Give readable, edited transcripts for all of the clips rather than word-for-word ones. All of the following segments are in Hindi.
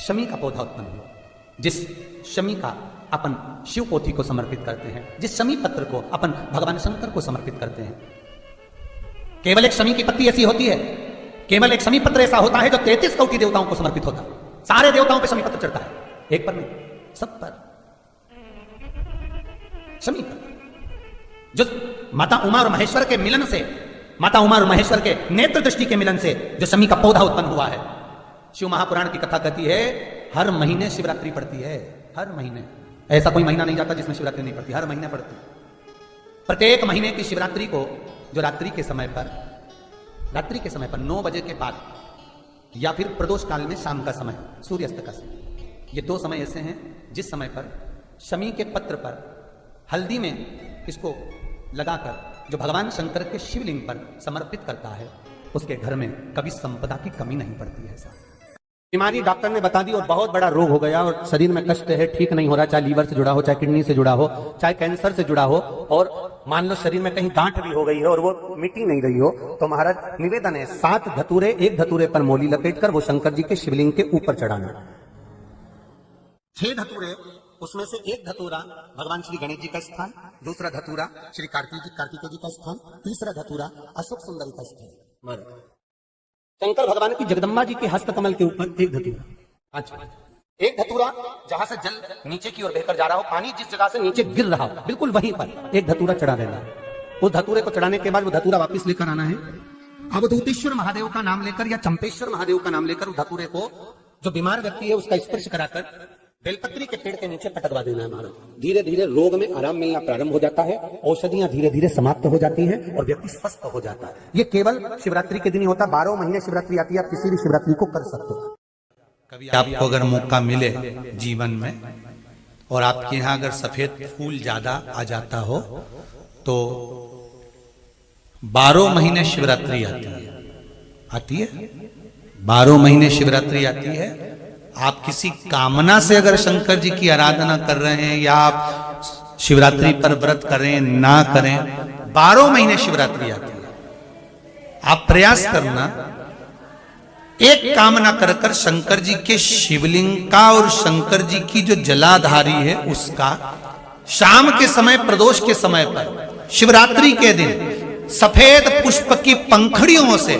शमी का पौधा उत्पन्न हुआ। जिस शमी का अपन शिव पोथी को समर्पित करते हैं, जिस शमी पत्र को अपन भगवान शंकर को समर्पित करते हैं, केवल एक शमी की पत्ती ऐसी होती है, केवल एक शमी पत्र ऐसा होता है जो 33 कोटि देवताओं को समर्पित होता है। सारे देवताओं पे शमी पत्र चढ़ता है, एक पर नहीं, सब पर शमी पत्र। जो माता उमा और महेश्वर के मिलन से, माता उमा और महेश्वर के नेत्र दृष्टि के मिलन से जो शमी का पौधा उत्पन्न हुआ है। शिव महापुराण की कथा कहती है हर महीने शिवरात्रि पड़ती है, हर महीने। ऐसा कोई महीना नहीं जाता जिसमें शिवरात्रि नहीं पड़ती, हर महीने पड़ती। प्रत्येक महीने की शिवरात्रि को जो रात्रि के समय पर 9 बजे के बाद या फिर प्रदोष काल में शाम का समय, सूर्यास्त का समय, ये 2 समय ऐसे हैं जिस समय पर शमी के पत्र पर हल्दी में इसको लगाकर जो भगवान शंकर के शिवलिंग पर समर्पित करता है, उसके घर में कभी संपदा की कमी नहीं पड़ती है। ऐसा बीमारी डॉक्टर ने बता दी और बहुत बड़ा रोग हो गया और शरीर में कष्ट है, ठीक नहीं हो रहा, चाहे लीवर से जुड़ा हो, चाहे किडनी से जुड़ा हो, चाहे कैंसर से जुड़ा हो, और मान लो शरीर में कहीं गांठ भी हो गई है और वो मिट ही नहीं रही हो, तो महाराज निवेदन है 7 धतूरे, एक धतूरे पर मोली लपेटकर वो शंकर जी के शिवलिंग के ऊपर चढ़ाना। 6 धतूरे, उसमें से एक धतूरा भगवान श्री गणेश जी का स्थान, दूसरा धतूरा श्री कार्तिकेय जी का स्थान, तीसरा धतूरा अशोक सुंदरी का स्थान। शंकर भगवान की जगदम्बा जी के हस्तकमल के ऊपर एक धतूरा। अच्छा, एक धतूरा जहां से जल नीचे की ओर बहकर जा रहा हो, पानी जिस जगह से नीचे गिर रहा हो, बिल्कुल वहीं पर एक धतूरा चढ़ा देना है। उस धतूरे को चढ़ाने के बाद वो धतूरा वापस लेकर आना है। अवधूतेश्वर महादेव का नाम लेकर या चंपेश्वर महादेव का नाम लेकर उस धतूरे को जो बीमार व्यक्ति है उसका स्पर्श कराकर बेलपत्री के पेड़ के नीचे पटकवा देना है महाराज। धीरे धीरे रोग में आराम मिलना प्रारंभ हो जाता है, औषधियां धीरे धीरे समाप्त हो जाती हैं और व्यक्ति स्वस्थ हो जाता है। ये केवल शिवरात्रि के दिन ही होता, 12 महीने शिवरात्रि आती है, आप किसी भी शिवरात्रि को कर सकते हो। कभी आपको अगर मौका मिले जीवन में और आपके यहाँ अगर सफेद फूल ज्यादा आ जाता हो तो 12 महीने शिवरात्रि आती है 12 महीने शिवरात्रि आती है। आप किसी कामना से अगर शंकर जी की आराधना कर रहे हैं या आप शिवरात्रि पर व्रत करें ना करें, 12 महीने शिवरात्रि आती है। आप प्रयास करना, एक कामना कर कर शंकर जी के शिवलिंग का और शंकर जी की जो जलाधारी है उसका शाम के समय, प्रदोष के समय पर, शिवरात्रि के दिन सफेद पुष्प की पंखड़ियों से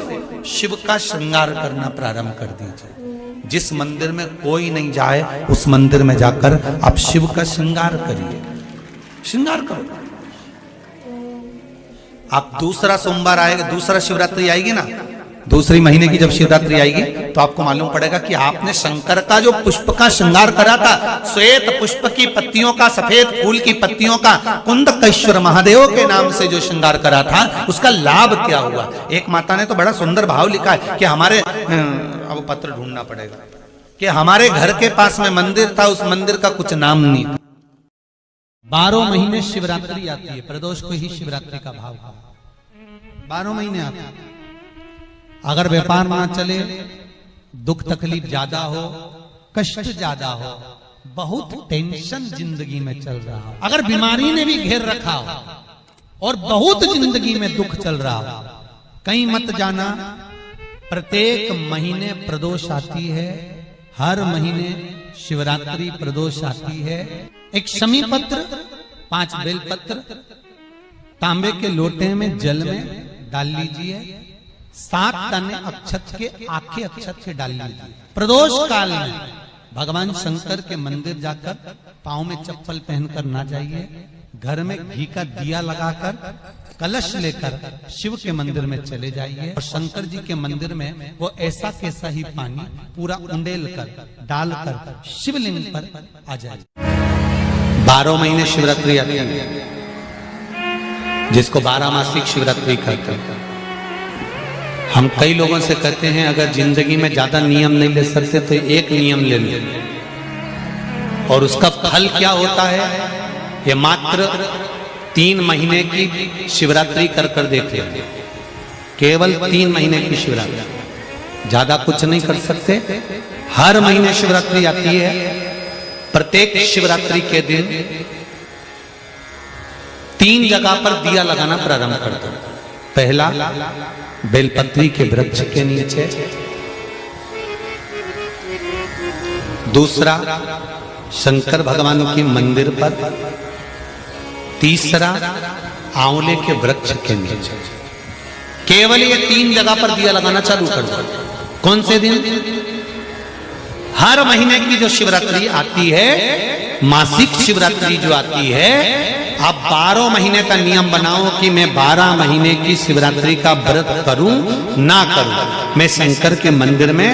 शिव का श्रृंगार करना प्रारंभ कर दीजिए। जिस मंदिर में कोई नहीं जाए उस मंदिर में जाकर आप शिव का श्रृंगार करिए, श्रृंगार करो। आप दूसरा सोमवार आएगा, दूसरा शिवरात्रि आएगी ना, दूसरी महीने की जब शिवरात्रि आएगी तो आपको मालूम पड़ेगा कि आपने शंकर का जो पुष्प का श्रृंगार करा था, श्वेत पुष्प की पत्तियों का, सफेद फूल की पत्तियों का, कुंदकेश्वर महादेव के नाम से जो श्रृंगार करा था, उसका लाभ क्या हुआ। एक माता ने तो बड़ा सुंदर भाव लिखा है कि हमारे, अब पत्र ढूंढना पड़ेगा, कि हमारे घर के पास में मंदिर था, उस मंदिर का कुछ नाम नहीं था। 12 महीने शिवरात्रि आती है, प्रदोष को ही शिवरात्रि का भाव था, 12 महीने आती है। अगर व्यापार ना चले, दुख तकलीफ ज्यादा हो, कष्ट ज्यादा हो, बहुत टेंशन जिंदगी में चल रहा हो, अगर बीमारी ने भी घेर रखा हो और बहुत जिंदगी में दुख चल रहा हो, कहीं मत जाना। प्रत्येक महीने प्रदोष आती है, हर महीने शिवरात्रि प्रदोष आती है। एक शमी पत्र, 5 बेलपत्र तांबे के लोटे में जल में डाल लीजिए, 7 दाने अक्षत के, आखे अक्षत के डाल लीजिए। प्रदोष काल में भगवान शंकर के मंदिर जाकर पांव में चप्पल पहनकर ना जाइए, घर में घी का दिया लगाकर कलश लेकर शिव के मंदिर में चले जाइए और शंकर जी के मंदिर में वो ऐसा कैसा ही पानी पूरा उंडेल कर डालकर शिवलिंग पर आ जाए। 12 महीने शिवरात्रि आती है, जिसको 12 मासिक शिवरात्रि कहते हैं। हम कई लोगों से कहते हैं अगर जिंदगी में ज्यादा नियम नहीं ले सकते तो एक नियम ले लो, और उसका फल क्या होता है ये मात्र 3 महीने की शिवरात्रि कर कर देखे, केवल 3 महीने की शिवरात्रि, ज्यादा कुछ नहीं कर सकते। हर महीने शिवरात्रि आती है, प्रत्येक शिवरात्रि के दिन 3 जगह पर दिया लगाना प्रारंभ कर दो। पहला, बेलपत्री के वृक्ष के नीचे, दूसरा शंकर भगवान के मंदिर पर, तीसरा आंवले के वृक्ष के नीचे। केवल ये 3 जगह पर दिया लगाना चालू कर दो। कौन से दिन? हर महीने की जो शिवरात्रि आती है, मासिक शिवरात्रि जो आती है, आप 12 महीने का नियम बनाओ कि मैं 12 महीने की शिवरात्रि का व्रत करूं ना करूं। मैं शंकर के मंदिर में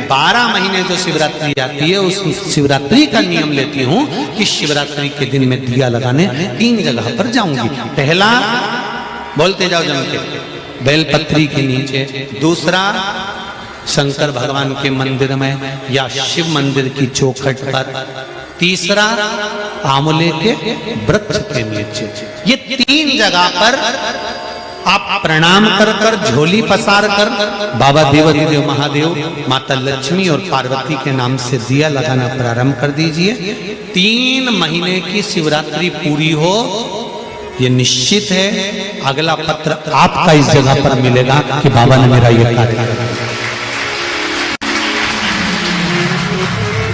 12 महीने जो शिवरात्रि आती है उस शिवरात्रि का नियम लेती हूं कि शिवरात्रि के दिन मैं दिया लगाने 3 जगह पर जाऊंगी। पहला, बोलते जाओ जम के, बेलपत्री के नीचे। दूसरा, शंकर भगवान के मंदिर में या शिव मंदिर की चौखट पर। तीसरा, आंवले के वृक्ष के नीचे। ये 3 जगह पर आप प्रणाम कर कर, झोली पसार कर बाबा देवाधिदेव महादेव, माता लक्ष्मी और पार्वती के नाम से दिया लगाना प्रारंभ कर दीजिए। 3 महीने की शिवरात्रि पूरी हो, ये निश्चित है अगला पत्र आपका इस जगह पर मिलेगा कि बाबा ने मेरा ये कार्य किया।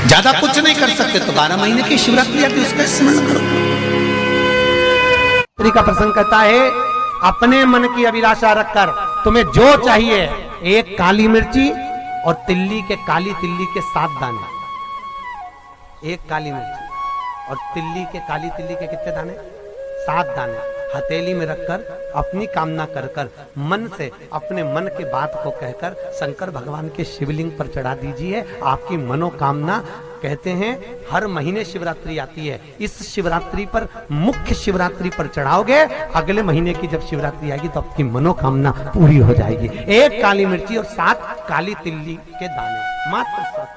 ज्यादा कुछ नहीं कर सकते तो 12 महीने की शिवरात्रि आती है, उसका स्मरण करो। का प्रसंग कहता है, अपने मन की अभिलाषा रखकर तुम्हें जो चाहिए, एक काली मिर्ची और तिल्ली के, काली तिल्ली के 7 दाने। एक काली मिर्ची और तिल्ली के, काली तिल्ली के कितने दाने? 7 दाने हथेली में रखकर अपनी कामना कर कर, मन से अपने मन के बात को कहकर शंकर भगवान के शिवलिंग पर चढ़ा दीजिए। आपकी मनोकामना, कहते हैं हर महीने शिवरात्रि आती है, इस शिवरात्रि पर, मुख्य शिवरात्रि पर चढ़ाओगे, अगले महीने की जब शिवरात्रि आएगी तो आपकी मनोकामना पूरी हो जाएगी। एक काली मिर्ची और 7 काली तिल्ली के दाने, मात्र 7।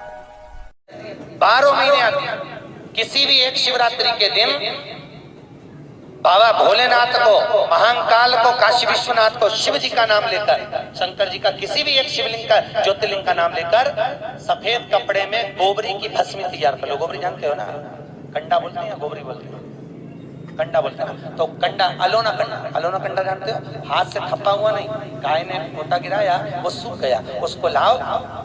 12 महीने आती है। किसी भी एक शिवरात्रि के दिन बाबा भोलेनाथ को, महाकाल को, काशी विश्वनाथ को, शिव जी का नाम लेकर, शंकर जी का किसी भी एक शिवलिंग का, ज्योतिर्लिंग का नाम लेकर, सफेद कपड़े में गोबरी की भस्मी तैयार कर लो। गोबरी जानते हो ना? कंडा बोलते हैं या गोबरी बोलते हैं? कंडा बोलते हैं। तो कंडा, अलोना कंडा, अलोना कंडा जानते हो? हाथ से थप्पा हुआ नहीं, गाय ने मोटा गिराया, वो सूख गया, उसको लाओ,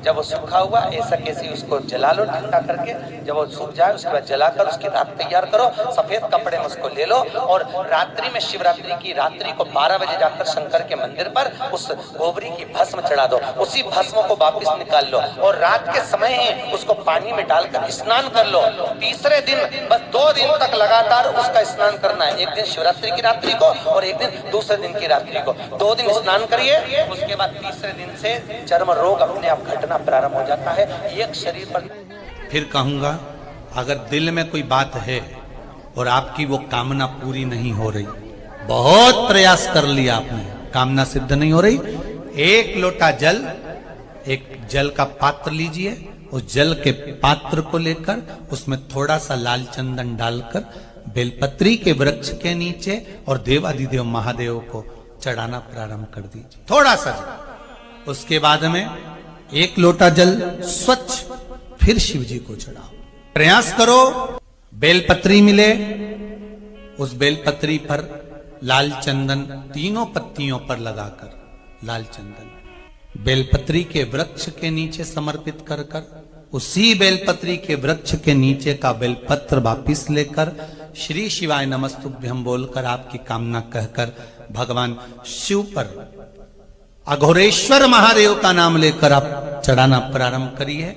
जब वो सूखा हुआ ऐसा कैसे उसको जला लो ठंडा करके, जब वो सूख जाए उसके बाद जलाकर उसकी राख तैयार करो, सफेद कपड़े में उसको ले लो और रात्रि में, शिवरात्रि की रात्रि को 12 बजे जाकर शंकर के मंदिर पर उस गोबरी की भस्म चढ़ा दो। उसी भस्म को वापिस निकाल लो और रात के समय ही उसको पानी में डालकर स्नान कर लो। तीसरे दिन, बस 2 दिन तक लगातार उसका स्नान करना है। एक दिन शिवरात्रि की रात्रि को और एक दिन दूसरे दिन की रात्रि को। 2 दिन स्नान करिए, उसके बाद तीसरे दिन से चर्म रोग अपने आप घटना प्रारंभ हो जाता है। एक शरीर पर। फिर कहूंगा, अगर दिल में कोई बात है और आपकी वो कामना पूरी नहीं हो रही, बहुत प्रयास कर लिया आपने, कामना सिद्ध नहीं हो रही, 1 लोटा जल, एक जल का पात्र लीजिए, उस जल के पात्र को लेकर उसमें थोड़ा सा लाल चंदन डालकर बेलपत्री के वृक्ष के नीचे और देवाधिदेव महादेव को चढ़ाना प्रारंभ कर दीजिए, थोड़ा सा जल। उसके बाद में 1 लोटा जल स्वच्छ फिर शिव जी को चढ़ाओ। प्रयास करो बेलपत्री मिले, उस बेलपत्री पर लाल चंदन 3 पत्तियों पर लगाकर, लाल चंदन बेलपत्री के वृक्ष के नीचे समर्पित कर कर, उसी बेलपत्री के वृक्ष के नीचे का बेलपत्र वापिस लेकर श्री शिवाय नमस्तुभ्यम बोलकर, आपकी कामना कहकर भगवान शिव पर, अघोरेश्वर महादेव का नाम लेकर आप चढ़ाना प्रारंभ करिए।